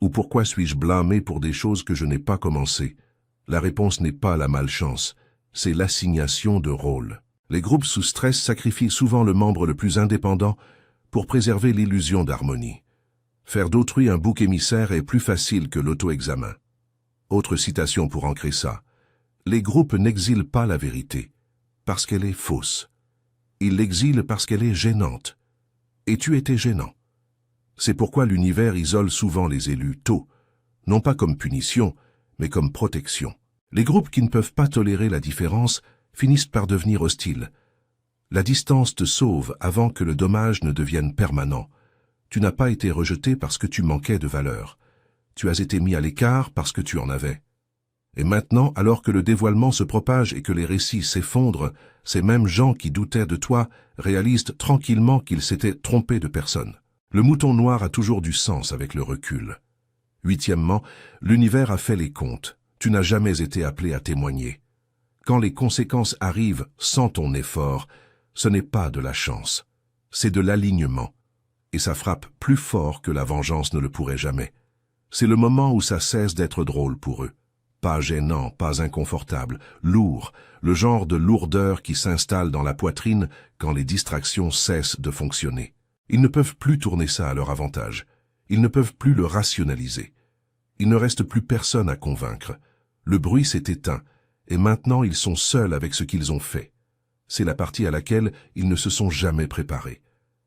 ou « Pourquoi suis-je blâmé pour des choses que je n'ai pas commencées ?» La réponse n'est pas la malchance, c'est l'assignation de rôle. Les groupes sous stress sacrifient souvent le membre le plus indépendant pour préserver l'illusion d'harmonie. Faire d'autrui un bouc émissaire est plus facile que l'auto-examen. Autre citation pour ancrer ça. Les groupes n'exilent pas la vérité, parce qu'elle est fausse. Ils l'exilent parce qu'elle est gênante. Et tu étais gênant. C'est pourquoi l'univers isole souvent les élus tôt, non pas comme punition, mais comme protection. Les groupes qui ne peuvent pas tolérer la différence finissent par devenir hostiles. La distance te sauve avant que le dommage ne devienne permanent. Tu n'as pas été rejeté parce que tu manquais de valeur. Tu as été mis à l'écart parce que tu en avais. Et maintenant, alors que le dévoilement se propage et que les récits s'effondrent, ces mêmes gens qui doutaient de toi réalisent tranquillement qu'ils s'étaient trompés de personne. Le mouton noir a toujours du sens avec le recul. Huitièmement, l'univers a fait les comptes. Tu n'as jamais été appelé à témoigner. Quand les conséquences arrivent sans ton effort, ce n'est pas de la chance, c'est de l'alignement. Et ça frappe plus fort que la vengeance ne le pourrait jamais. C'est le moment où ça cesse d'être drôle pour eux. Pas gênant, pas inconfortable, lourd, le genre de lourdeur qui s'installe dans la poitrine quand les distractions cessent de fonctionner. Ils ne peuvent plus tourner ça à leur avantage. Ils ne peuvent plus le rationaliser. Il ne reste plus personne à convaincre. Le bruit s'est éteint, et maintenant ils sont seuls avec ce qu'ils ont fait. C'est la partie à laquelle ils ne se sont jamais préparés.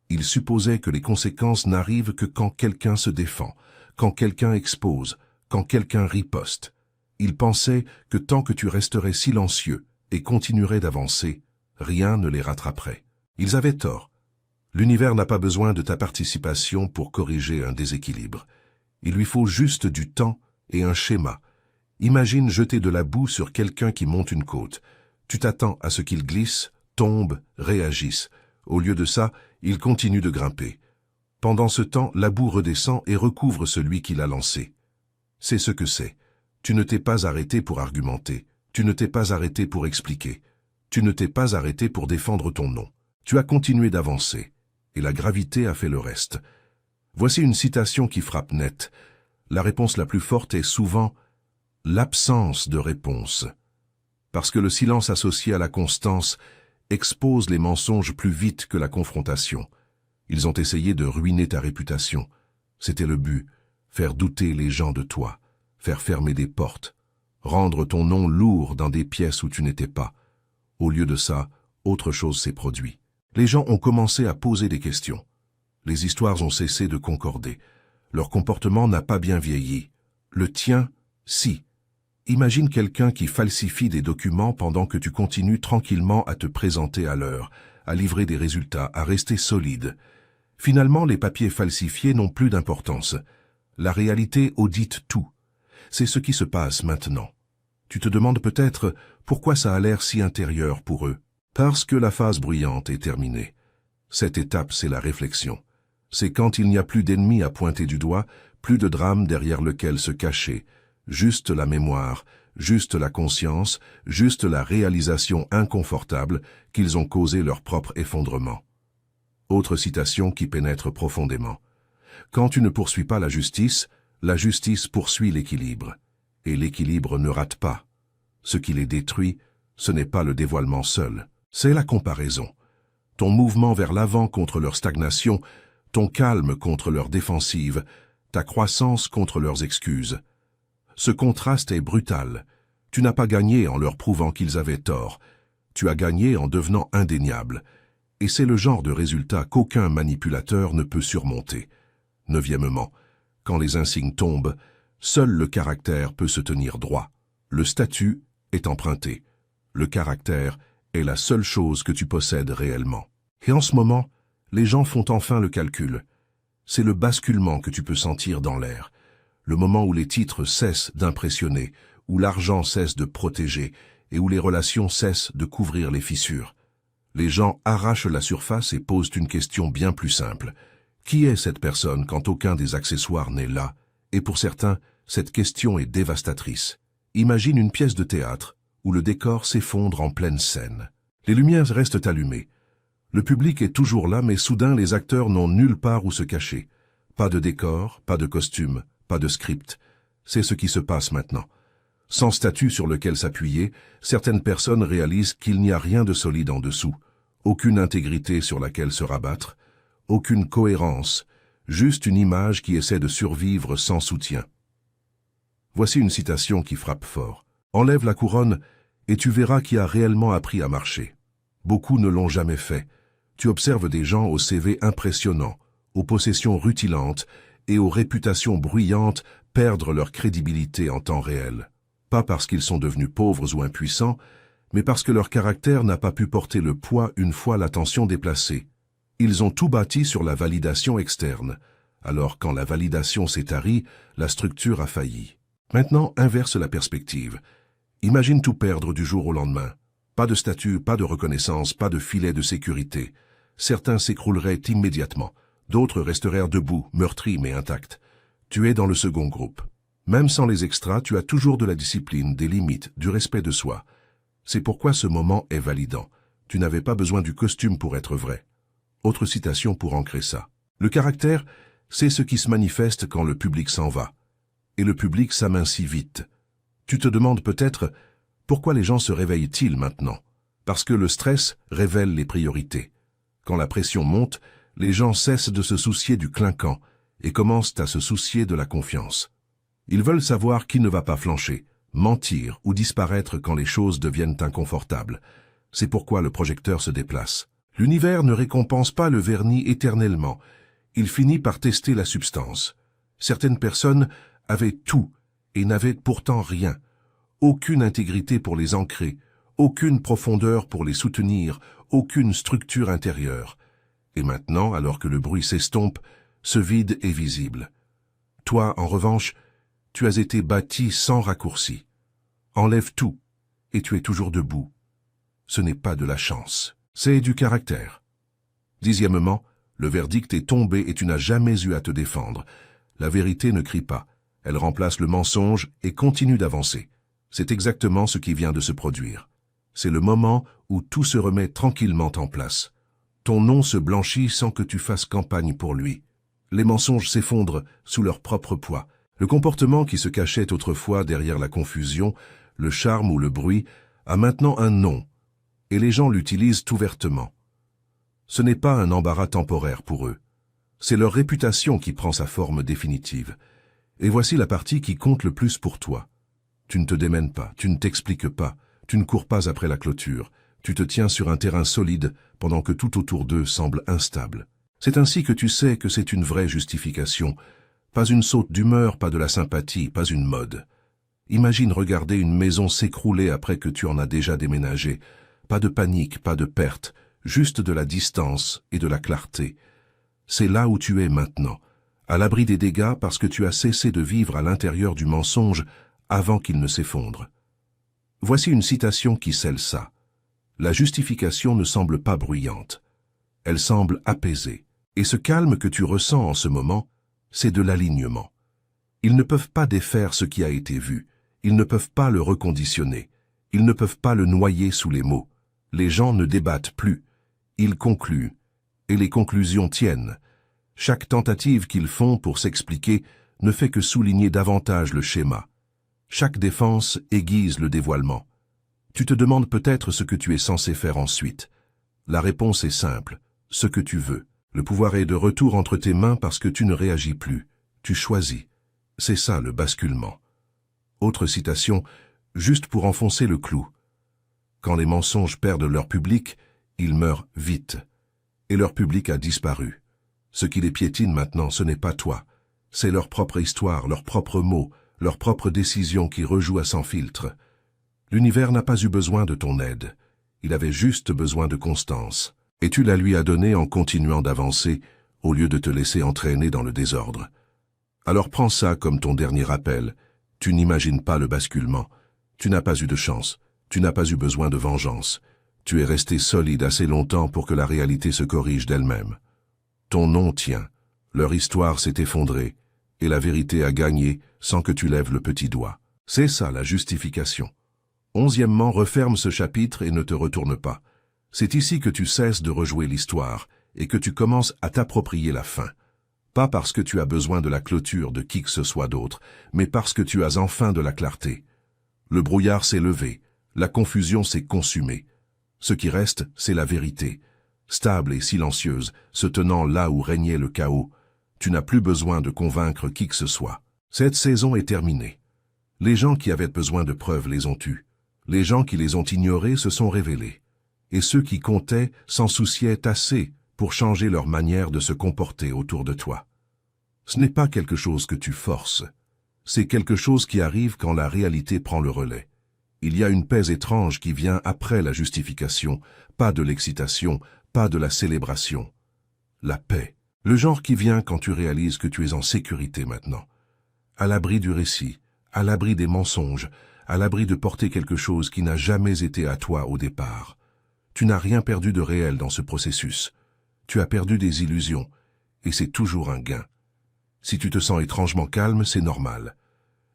Ils supposaient que les conséquences n'arrivent que quand quelqu'un se défend, quand quelqu'un expose, quand quelqu'un riposte. Ils pensaient que tant que tu resterais silencieux et continuerais d'avancer, rien ne les rattraperait. Ils avaient tort. L'univers n'a pas besoin de ta participation pour corriger un déséquilibre. Il lui faut juste du temps et un schéma. Imagine jeter de la boue sur quelqu'un qui monte une côte. Tu t'attends à ce qu'il glisse, tombe, réagisse. Au lieu de ça, il continue de grimper. Pendant ce temps, la boue redescend et recouvre celui qui l'a lancé. C'est ce que c'est. Tu ne t'es pas arrêté pour argumenter. Tu ne t'es pas arrêté pour expliquer. Tu ne t'es pas arrêté pour défendre ton nom. Tu as continué d'avancer. Et la gravité a fait le reste. Voici une citation qui frappe net. La réponse la plus forte est souvent l'absence de réponse. Parce que le silence associé à la constance expose les mensonges plus vite que la confrontation. Ils ont essayé de ruiner ta réputation. C'était le but, faire douter les gens de toi, faire fermer des portes, rendre ton nom lourd dans des pièces où tu n'étais pas. Au lieu de ça, autre chose s'est produit. Les gens ont commencé à poser des questions. Les histoires ont cessé de concorder. Leur comportement n'a pas bien vieilli. Le tien, si. Imagine quelqu'un qui falsifie des documents pendant que tu continues tranquillement à te présenter à l'heure, à livrer des résultats, à rester solide. Finalement, les papiers falsifiés n'ont plus d'importance. La réalité audite tout. C'est ce qui se passe maintenant. Tu te demandes peut-être pourquoi ça a l'air si intérieur pour eux. Parce que la phase bruyante est terminée. Cette étape, c'est la réflexion. C'est quand il n'y a plus d'ennemis à pointer du doigt, plus de drame derrière lequel se cacher, juste la mémoire, juste la conscience, juste la réalisation inconfortable qu'ils ont causé leur propre effondrement. Autre citation qui pénètre profondément. Quand tu ne poursuis pas la justice poursuit l'équilibre. Et l'équilibre ne rate pas. Ce qui les détruit, ce n'est pas le dévoilement seul, c'est la comparaison. Ton mouvement vers l'avant contre leur stagnation, ton calme contre leur défensive, ta croissance contre leurs excuses. Ce contraste est brutal. Tu n'as pas gagné en leur prouvant qu'ils avaient tort. Tu as gagné en devenant indéniable. Et c'est le genre de résultat qu'aucun manipulateur ne peut surmonter. Neuvièmement, quand les insignes tombent, seul le caractère peut se tenir droit. Le statut est emprunté. Le caractère est la seule chose que tu possèdes réellement. Et en ce moment, les gens font enfin le calcul. C'est le basculement que tu peux sentir dans l'air. Le moment où les titres cessent d'impressionner, où l'argent cesse de protéger et où les relations cessent de couvrir les fissures. Les gens arrachent la surface et posent une question bien plus simple. Qui est cette personne quand aucun des accessoires n'est là? Et pour certains, cette question est dévastatrice. Imagine une pièce de théâtre où le décor s'effondre en pleine scène. Les lumières restent allumées. Le public est toujours là, mais soudain les acteurs n'ont nulle part où se cacher. Pas de décor, pas de costume, pas de script. C'est ce qui se passe maintenant. Sans statut sur lequel s'appuyer, certaines personnes réalisent qu'il n'y a rien de solide en dessous, aucune intégrité sur laquelle se rabattre, aucune cohérence, juste une image qui essaie de survivre sans soutien. Voici une citation qui frappe fort. « Enlève la couronne et tu verras qui a réellement appris à marcher. Beaucoup ne l'ont jamais fait. Tu observes des gens au CV impressionnant, aux possessions rutilantes et aux réputations bruyantes perdre leur crédibilité en temps réel. Pas parce qu'ils sont devenus pauvres ou impuissants, mais parce que leur caractère n'a pas pu porter le poids une fois l'attention déplacée. Ils ont tout bâti sur la validation externe. Alors quand la validation s'est tarie, la structure a failli. Maintenant, inverse la perspective. Imagine tout perdre du jour au lendemain. Pas de statut, pas de reconnaissance, pas de filet de sécurité. Certains s'écrouleraient immédiatement. D'autres resteraient debout, meurtris mais intacts. Tu es dans le second groupe. Même sans les extras, tu as toujours de la discipline, des limites, du respect de soi. C'est pourquoi ce moment est validant. Tu n'avais pas besoin du costume pour être vrai. Autre citation pour ancrer ça. Le caractère, c'est ce qui se manifeste quand le public s'en va. Et le public s'amincit vite. Tu te demandes peut-être pourquoi les gens se réveillent-ils maintenant? Parce que le stress révèle les priorités. Quand la pression monte, les gens cessent de se soucier du clinquant et commencent à se soucier de la confiance. Ils veulent savoir qui ne va pas flancher, mentir ou disparaître quand les choses deviennent inconfortables. C'est pourquoi le projecteur se déplace. L'univers ne récompense pas le vernis éternellement. Il finit par tester la substance. Certaines personnes avaient tout et n'avaient pourtant rien. Aucune intégrité pour les ancrer, aucune profondeur pour les soutenir, aucune structure intérieure. Et maintenant, alors que le bruit s'estompe, ce vide est visible. Toi, en revanche, tu as été bâti sans raccourci. Enlève tout, et tu es toujours debout. Ce n'est pas de la chance, c'est du caractère. 10e, le verdict est tombé et tu n'as jamais eu à te défendre. La vérité ne crie pas, elle remplace le mensonge et continue d'avancer. C'est exactement ce qui vient de se produire. C'est le moment où tout se remet tranquillement en place. Ton nom se blanchit sans que tu fasses campagne pour lui. Les mensonges s'effondrent sous leur propre poids. Le comportement qui se cachait autrefois derrière la confusion, le charme ou le bruit, a maintenant un nom, et les gens l'utilisent ouvertement. Ce n'est pas un embarras temporaire pour eux. C'est leur réputation qui prend sa forme définitive. Et voici la partie qui compte le plus pour toi. Tu ne te démènes pas, tu ne t'expliques pas, tu ne cours pas après la clôture, tu te tiens sur un terrain solide pendant que tout autour d'eux semble instable. C'est ainsi que tu sais que c'est une vraie justification, pas une saute d'humeur, pas de la sympathie, pas une mode. Imagine regarder une maison s'écrouler après que tu en as déjà déménagé. Pas de panique, pas de perte, juste de la distance et de la clarté. C'est là où tu es maintenant, à l'abri des dégâts parce que tu as cessé de vivre à l'intérieur du mensonge avant qu'il ne s'effondre. Voici une citation qui scelle ça. La justification ne semble pas bruyante. Elle semble apaisée. Et ce calme que tu ressens en ce moment, c'est de l'alignement. Ils ne peuvent pas défaire ce qui a été vu. Ils ne peuvent pas le reconditionner. Ils ne peuvent pas le noyer sous les mots. Les gens ne débattent plus. Ils concluent. Et les conclusions tiennent. Chaque tentative qu'ils font pour s'expliquer ne fait que souligner davantage le schéma. Chaque défense aiguise le dévoilement. Tu te demandes peut-être ce que tu es censé faire ensuite. La réponse est simple. Ce que tu veux. Le pouvoir est de retour entre tes mains parce que tu ne réagis plus. Tu choisis. C'est ça le basculement. Autre citation, juste pour enfoncer le clou. Quand les mensonges perdent leur public, ils meurent vite. Et leur public a disparu. Ce qui les piétine maintenant, ce n'est pas toi. C'est leur propre histoire, leurs propres mots, leurs propres décisions qui rejouent à sans filtre. L'univers n'a pas eu besoin de ton aide. Il avait juste besoin de constance. Et tu la lui as donnée en continuant d'avancer, au lieu de te laisser entraîner dans le désordre. Alors prends ça comme ton dernier rappel. Tu n'imagines pas le basculement. Tu n'as pas eu de chance. Tu n'as pas eu besoin de vengeance. Tu es resté solide assez longtemps pour que la réalité se corrige d'elle-même. Ton nom tient. Leur histoire s'est effondrée. Et la vérité a gagné sans que tu lèves le petit doigt. C'est ça la justification. 11e, referme ce chapitre et ne te retourne pas. C'est ici que tu cesses de rejouer l'histoire et que tu commences à t'approprier la fin. Pas parce que tu as besoin de la clôture de qui que ce soit d'autre, mais parce que tu as enfin de la clarté. Le brouillard s'est levé, la confusion s'est consumée. Ce qui reste, c'est la vérité, stable et silencieuse, se tenant là où régnait le chaos. Tu n'as plus besoin de convaincre qui que ce soit. Cette saison est terminée. Les gens qui avaient besoin de preuves les ont eues. Les gens qui les ont ignorés se sont révélés. Et ceux qui comptaient s'en souciaient assez pour changer leur manière de se comporter autour de toi. Ce n'est pas quelque chose que tu forces. C'est quelque chose qui arrive quand la réalité prend le relais. Il y a une paix étrange qui vient après la justification, pas de l'excitation, pas de la célébration. La paix, le genre qui vient quand tu réalises que tu es en sécurité maintenant. À l'abri du récit, à l'abri des mensonges, à l'abri de porter quelque chose qui n'a jamais été à toi au départ. Tu n'as rien perdu de réel dans ce processus. Tu as perdu des illusions, et c'est toujours un gain. Si tu te sens étrangement calme, c'est normal.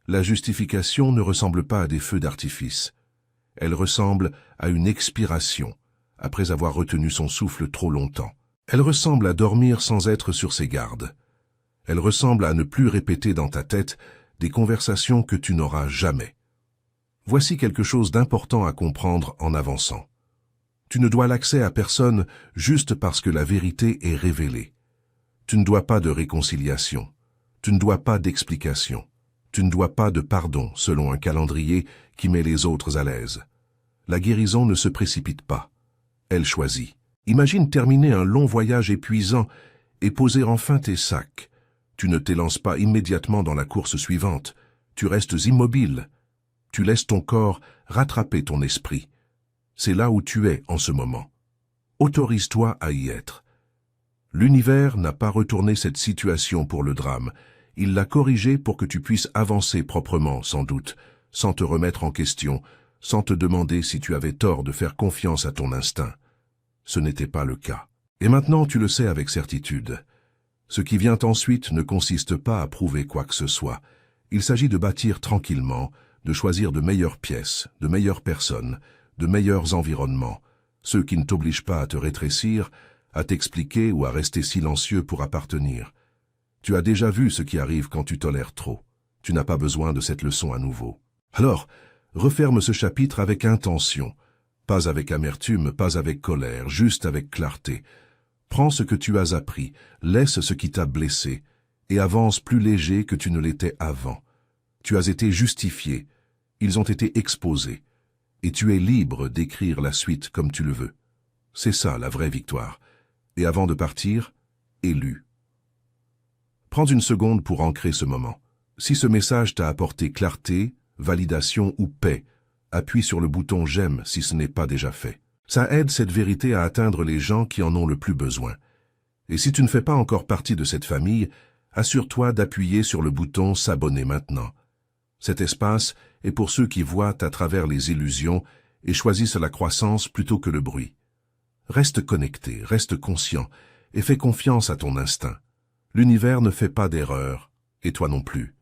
La justification ne ressemble pas à des feux d'artifice. Elle ressemble à une expiration, après avoir retenu son souffle trop longtemps. Elle ressemble à dormir sans être sur ses gardes. Elle ressemble à ne plus répéter dans ta tête des conversations que tu n'auras jamais. Voici quelque chose d'important à comprendre en avançant. Tu ne dois l'accès à personne juste parce que la vérité est révélée. Tu ne dois pas de réconciliation. Tu ne dois pas d'explication. Tu ne dois pas de pardon selon un calendrier qui met les autres à l'aise. La guérison ne se précipite pas. Elle choisit. Imagine terminer un long voyage épuisant et poser enfin tes sacs. Tu ne t'élances pas immédiatement dans la course suivante. Tu restes immobile. Tu laisses ton corps rattraper ton esprit. C'est là où tu es en ce moment. Autorise-toi à y être. L'univers n'a pas retourné cette situation pour le drame. Il l'a corrigée pour que tu puisses avancer proprement, sans doute, sans te remettre en question, sans te demander si tu avais tort de faire confiance à ton instinct. Ce n'était pas le cas. Et maintenant tu le sais avec certitude. Ce qui vient ensuite ne consiste pas à prouver quoi que ce soit. Il s'agit de bâtir tranquillement, de choisir de meilleures pièces, de meilleures personnes, de meilleurs environnements, ceux qui ne t'obligent pas à te rétrécir, à t'expliquer ou à rester silencieux pour appartenir. Tu as déjà vu ce qui arrive quand tu tolères trop. Tu n'as pas besoin de cette leçon à nouveau. Alors, referme ce chapitre avec intention, pas avec amertume, pas avec colère, juste avec clarté. Prends ce que tu as appris, laisse ce qui t'a blessé, et avance plus léger que tu ne l'étais avant. Tu as été justifié, ils ont été exposés, et tu es libre d'écrire la suite comme tu le veux. C'est ça la vraie victoire. Et avant de partir, élu. Prends une seconde pour ancrer ce moment. Si ce message t'a apporté clarté, validation ou paix, appuie sur le bouton « J'aime » si ce n'est pas déjà fait. Ça aide cette vérité à atteindre les gens qui en ont le plus besoin. Et si tu ne fais pas encore partie de cette famille, assure-toi d'appuyer sur le bouton « S'abonner maintenant ». Cet espace est pour ceux qui voient à travers les illusions et choisissent la croissance plutôt que le bruit. Reste connecté, reste conscient et fais confiance à ton instinct. L'univers ne fait pas d'erreur, et toi non plus.